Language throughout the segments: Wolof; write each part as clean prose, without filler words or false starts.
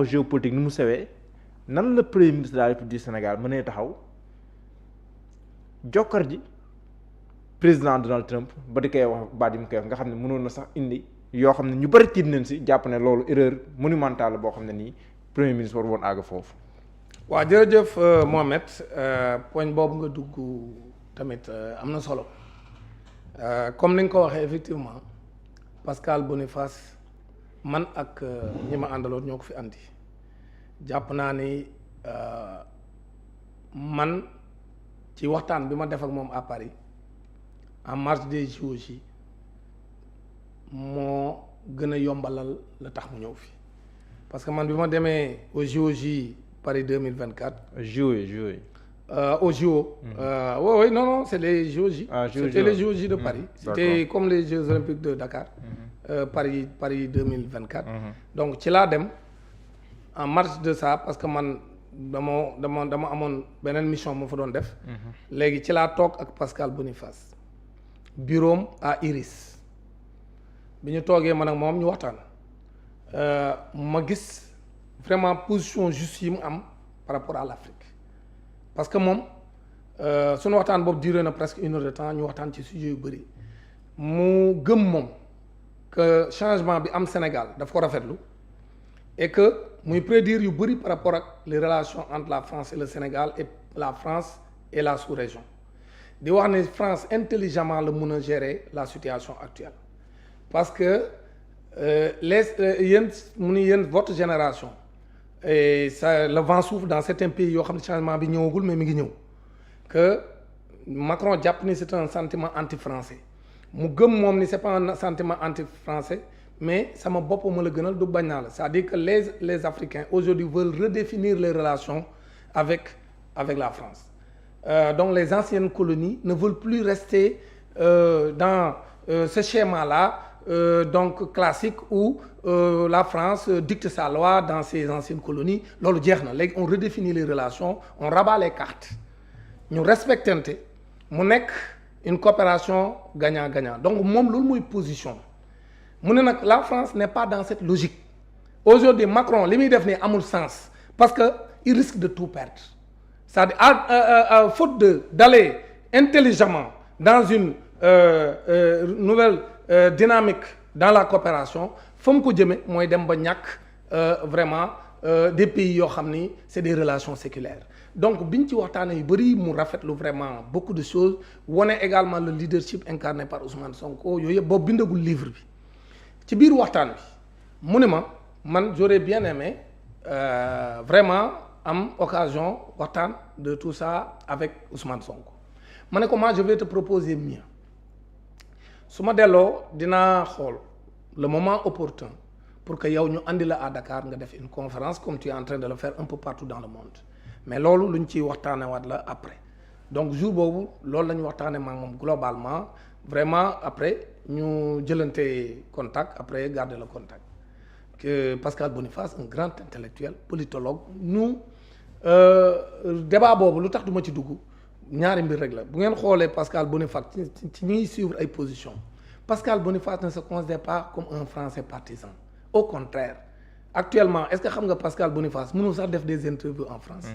géopolitique ni mu sewee nan la premier ministre de la République du Sénégal mënee taxaw jokkar ji président Donald Trump ba di koy wax baat yi mu koy wax nga xam ne mënoon na sax indi yoo xam ne ñu bëri tiit nañ si jàpp ne loolu erreur monumentale boo xam ne nii premier ministre war woon àgg foofu. waaw jërëjëf Mohamed poñ boobu nga dugg tamit am na solo comme ni nga ko waxee effectivement Pascal Boniface man ak ñi ma àndaloon ñoo ko fi andi jàpp naa ni man ci waxtaan bi ma def ak moom à Paris en marge des JOJ moo gën a yombalal la tax mu ñëw fi parce que man bi ma demee au JOJ Paris 2024. joué. Au JO. Oui, non, c'est les JOJ. C'était les JOJ de Paris. C'était comme les Jeux Olympiques de Dakar. Paris 2024. Donc ci laa dem en marge de ça parce que man dama amoon beneen mission moo fa doon def. léegi ci laa toog ak Pascal Boniface. bureau à Iris. bi ñu toogee man ak moom ñu waxtaan. ma gis vraiment position juste yi mu am par rapport à l'Afrique parce que moom suñu waxtaan boobu duré na presque 1 heure de temps ñu waxtaan ci sujet yu bëri mu gëm moom que changement bi am Sénégal daf ko rafetlu et que muy prédire yu bëri par rapport ak les relations entre la France et le Sénégal et la France et la sous-région di wax ne France intelligemment la mun a gérer la situation actuelle parce que yéen mu ni yéen votre génération et ça le vent souffle dans certains pays yoo xam ne changement bi ñëwagul mais mi ngi ñëw que Macron jàpp ni c'est un sentiment anti-français mu gëm moom ni c'est pas un sentiment anti-français mais sama bopp ma la gënal du bañ naa la c'est-à-dire que les Africains aujourd'hui veulent redéfinir les relations avec la France donc les anciennes colonies ne veulent plus rester dans ce schéma-là donc classique où la France dicte sa loi dans ses anciennes colonies loolu jeex na léegi on redéfinit les relations on rabat les cartes ñu respectante mu nekk une coopération gagnant-gagnant donc moom loolu mooy position mu ne nag la France n'est pas dans cette logique aujourd'hui Macron li muy def nii amul sens parce que il risque de tout perdre c'est-à-dire faute d'aller intelligemment dans une nouvelle dynamique dans la coopération fa mu ko jëme mooy dem ba ñàkk vraiment des pays yoo xam ni c'est des relations séculaires donc biñ ci waxtaanee yu bëri mu rafetlu vraiment beaucoup de choses wane également le leadership incarné par Ousmane Sonko yooyu yëpp boobu bindagul livre bi ci biir waxtaan bi mu ne ma man j'aurais bien aimé vraiment am occasion waxtaan de tout ça avec Ousmane Sonko ma ne ko moi je vais te proposer mieux su ma delloo dinaa xool le moment opportun pour que yow ñu andi la à Dakar nga def une conférence comme tu es en train de le faire un peu partout dans le monde mais loolu lu ñu ciy waxtaane waat la après donc jour boobu loolu la ñu waxtaane maag moom globalement vraiment après ñu jëlante contact après garder le contact que Pascal Boniface un grand intellectuel politologue nous débat boobu lu tax du ma ci dugg ñaari mbir rek la bu ngeen xoolee Pascal Boniface ci ñuy suivre ay positions Pascal Boniface ne se considère pas comme un Français partisan au contraire actuellement est-ce que xam nga Pascal Boniface mënul sax def des interviews en France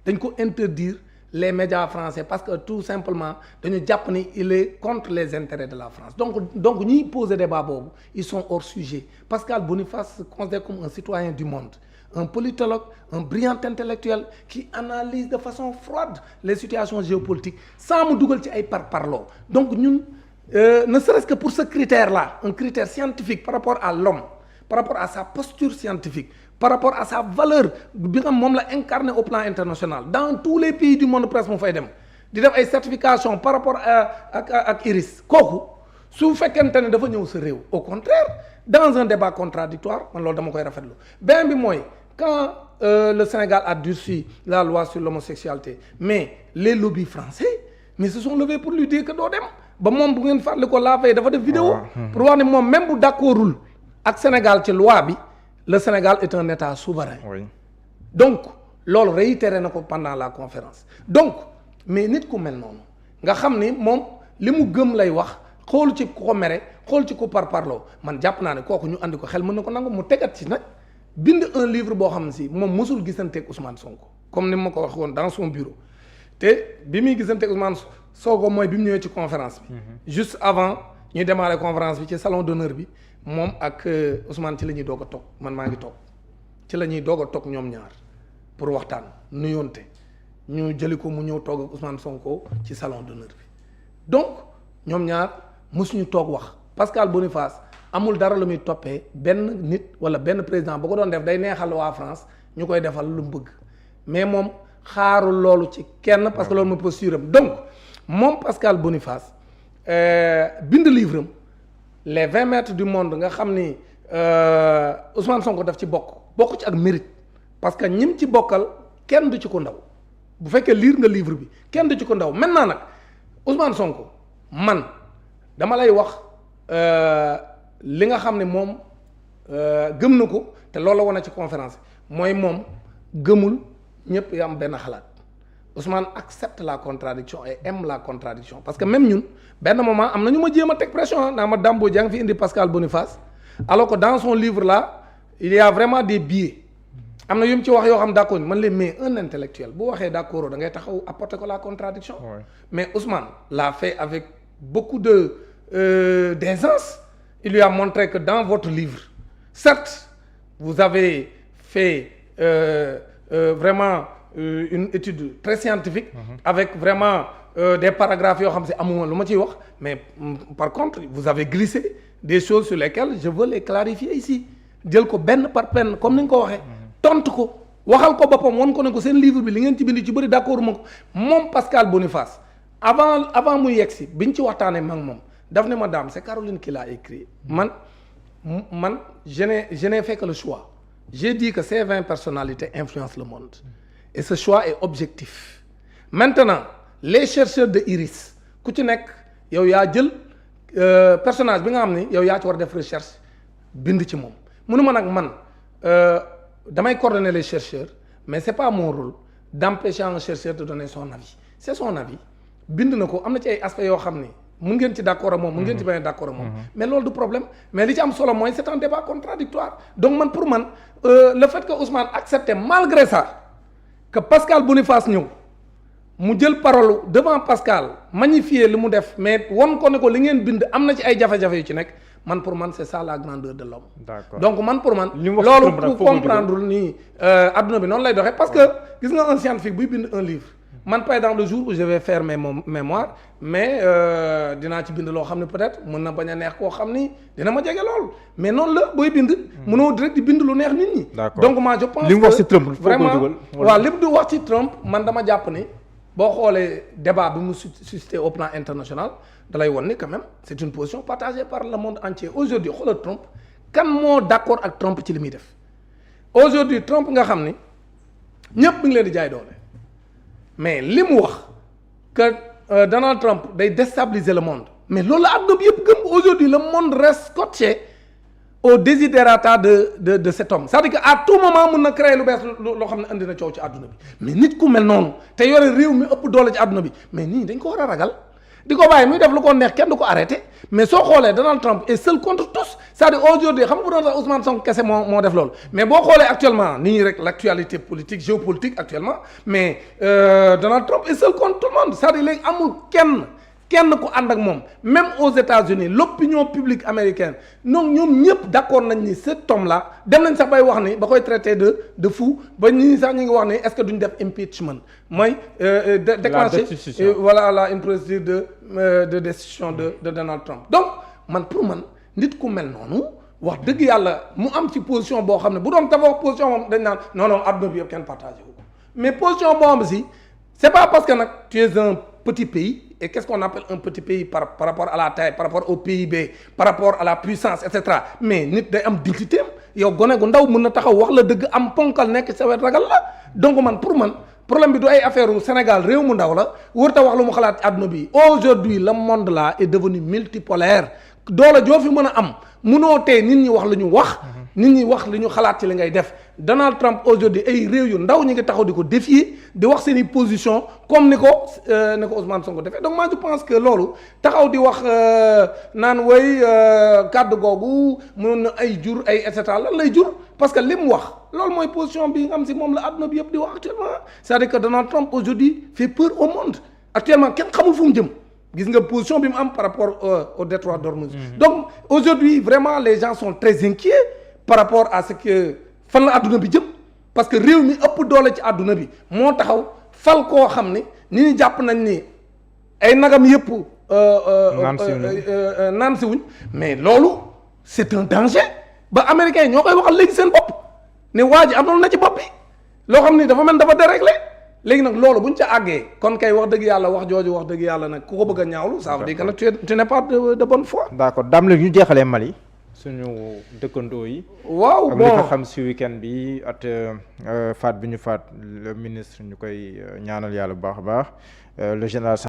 dañ ko interdire les médias français parce que tout simplement dañu jàpp ni il est contre les intérêts de la France donc ñiy poser débat boobu ils sont hors sujet Pascal Boniface se considère comme un citoyen du monde un politologue un brillant intellectuel qui analyse de façon froide les situations géopolitiques sans mu dugal ci ay parparloo donc ñun ne serait-ce que pour ce critère-là un critère scientifique par rapport à l'homme par rapport à sa posture scientifique par rapport à sa valeur bi nga moom la incarné au plan international dans tous les pays du monde presque mu fay dem di def ay certification par rapport ak IRIS kooku su fekkente ne dafa ñëw sa réew au contraire dans un débat contradictoire man loolu dama koy rafetlu benn bi mooy quand le Sénégal a durci la loi sur l'homosexualité mais les lobbies français mais se sont levés pour lui dire que doo dem ba moom bu ngeen fàttali ko la veille dafa def vidéo pour wax ne moom même bu d'accordul ak Sénégal ci loi bi le Sénégal est un État souverain oui. Donc loolu réitéré na ko pendant la conférence donc mais nit ku mel noonu nga xam ni moom li mu gëm lay wax xool ci ko mere xool ci ko parparloo man jàpp naa ne kooku ñu andi ko xel mën na ko nangu mu tegat ci nag bind un livre boo xam ne si moom mosul gisanteeg Ousmane Sonko comme ni ma ko wax woon dans son bureau te bi muy gisanteeg Ousmane Sonko mooy bi mu ñëwee ci conférence bi. juste avant ñuy démarrer conférence bi ci salon d'honneur bi moom ak Ousmane ci la ñuy doog a toog man maa ngi toog ci la ñuy doog a toog ñoom ñaar pour waxtaan nuyoonte ñu jëli ko mu ñëw toog ak Ousmane Sonko ci salon d'honneur bi donc ñoom ñaar mosuñu toog wax Pascal Boniface amul dara lu muy toppee benn nit wala benn président bu ko doon def day neexal waa France ñu koy defal lu mu bëgg mais moom xaarul loolu ci kenn parce que loolu mooy posture am donc moom Pascal Boniface bind livre am les 20 mètres du monde nga xam ni Ousmane Sonko daf ci bokk ci ak mérite parce que ñim ci bokkal kenn du ci ko ndaw bu fekkee lire nga livre bi kenn du ci ko ndaw maintenant nag Ousmane Sonko man dama lay wax li nga xam ne moom gëm na ko te loolu la wane ci conférence mooy moom gëmul ñëpp yi am benn xalaat Ousmane accepte la contradiction et aime la contradiction parce que même ñun benn moment am na ñu ma jéem a teg pression naa ma Dambo jàng fi indi Pascal Boniface alors que dans son livre là il y a vraiment des biais am na yu mu ci wax yoo xam d'accord man leen mais un intellectuel bu waxee d'accord da ngay taxaw apporter ko la contradiction mais Ousmane l'a fait avec beaucoup d'aisance. Il lui a montré que dans votre livre certes vous avez fait vraiment une étude très scientifique avec vraiment des paragraphes yoo xam si amuma lu ma ciy wax mais par contre vous avez glissé des choses sur lesquelles je veux les clarifier ici jël ko benn par benn comme ni nga ko waxee tontu ko waxal ko boppam won ko ne ko seen livre bi li ngeen ci bind ci bëri d'accord ma ko moom Pascal Boniface avant muy yegsi biñ ci waxtaanee ma ak moom daf ne madame c'est Caroline qui l'a écrit man je n'ai fait que le choix j'ai dit que ces 20 personnalités influencent le monde et ce choix est objectif maintenant les chercheurs de Iris ku ci nekk yow yaa jël personnage bi nga xam ni yow yaa ci war a def recherche bind ci moom mënuma nag man damay coordonner les chercheurs mais c'est pas mon rôle d'empêcher un chercheur de donner son avis c'est son avis bind na ko am na ci ay aspects yoo xam ni mun ngeen ci d'accord ak moom mun ngeen ci bañ a d'accord ak moom mais loolu du problème mais li ci am solo mooy c'est un débat contradictoire donc man pour man le fait que Ousmane accepte malgré ça que Pascal Boniface ñëw mu jël parole devant Pascal magnifier li mu def mais won ko ne ko li ngeen bind am na ci ay jafe-jafe yu ci nekk man pour man c'est ça la grandeur de l'homme d'accord donc man pour man loolu pour comprendre nii adduna bi noonu lay doxee parce que gis nga un scientifique buy bind un livre man par exemple le jour où je vais faire mes mémoires mais dinaa ci bind loo xam ne peut-être mën na bañ a neex koo xam ni dina ma jege lool mais noonu la booy bind mënoo direct di bind lu neex nit ñi donc moi je pense li mu wax ci Trump vraiment waaw li mu di wax ci Trump man dama jàpp ni boo xoolee débat bi mu suscité au plan international dalay won ni quand même c'est une position partagée par le monde entier aujourd'hui xoolal Trump kan moo d'accord ak Trump ci li muy def aujourd'hui Trump nga xam ni ñépp mi ngi leen di jaay doole mais li mu wax que Donald Trump day déstabiliser le monde mais loolu la àdduna bi yëpp gëm aujourd'hui le monde reste scotché au desiderata de cet homme c'est-à-dire que à tout moment mun na créer lu bees loo xam ne andi na coow ci àdduna bi mais nit ku mel noonu te yore réew mi ëpp doole ci àdduna bi mais nii dañ ko war a ragal di ko bàyyi muy def lu ko neex kenn du ko arrêté mais soo xoolee Donald Trump est seul contre tous c'est-à-dire aujourd'hui xam nga bu doon sax Ousmane Sonko kese moo def loolu mais boo xoolee actuellement nii rek l'actualité politique géopolitique actuellement mais Donald Trump est seul contre tout le monde c'est-à-dire léegi amul kenn ku ànd ak moom même aux États-Unis l'opinion publique américaine donc ñoom ñëpp d'accord nañ ni cet homme là dem nañ sax bay wax ni ba koy traité de fou ba ñi sax ñu ngi wax ni est-ce que duñ def impeachment mooy déclencher voilà une procédure de destitution de Donald Trump donc man pour man nit ku mel noonu wax dëgg yàlla mu am ci position boo xam ne bu doon dafa wax position moom dañ naan non adduna bi yëpp kenn partagé wu ko mais position boo xam si c'est pas parce que nag tu es un petit pays et qu'est-ce qu'on appelle un petit pays par rapport à la taille par rapport au PIB par rapport à la puissance et cetera mais nit day am dignité am yow gone gu ndaw mën na taxaw wax la dëgg am ponkal nekk sa wet ragal la donc man pour man problème bi du ay affaire u Sénégal réew mu ndaw la wërta wax lu mu xalaat ci àdduna bi aujourd'hui le monde là est devenu multipolaire doole joo fi mën a am munoo tee nit ñi wax lu ñu wax nit ñi wax li ñu xalaat ci li ngay def Donald Trump aujourd'hui ay réew yu ndaw ñi ngi taxaw di ko défier di wax seeni position comme ni ko Ousmane Sonko defee donc moi je pense que loolu taxaw di wax naan way kàddu googu mënoon na ay jur ay et cetera lan lay jur parce que li mu wax loolu mooy position bi nga xam si moom la àdduna bi yëpp di wax actuellement c'est-à-dire que Donald Trump aujourd'hui fait peur au monde actuellement kenn xamul fu mu jëm gis nga position bi mu am par rapport au détroit d'Ormuz. Donc aujourd'hui vraiment les gens sont très inquiets par rapport à ce que fan la àdduna bi jëm parce que réew mi ëpp doole ci àdduna bi moo taxaw fal koo xam ne ni ñu jàpp nañ ni ay nagam yëpp naan si wuñ mais loolu c'est un danger ba américains yi ñoo koy waxal léegi seen bopp ne waa ji am na ci bopp bi loo xam ni dafa mel dafa déréglé léegi nag loolu buñ ca àggee kon kay wax dëgg yàlla wax jooju wax dëgg yàlla nag ku ko bëgg a ñaawlu ça veut dire que nag tu n'es pas de bonne foi. d'accord daam léegi ñu jeexalee Mali suñu dëkkandoo yi. waaw bon ak li ko xam si week-end bi at faat bi ñu faat le ministre ñu koy ñaanal yàlla bu baax a baax le général.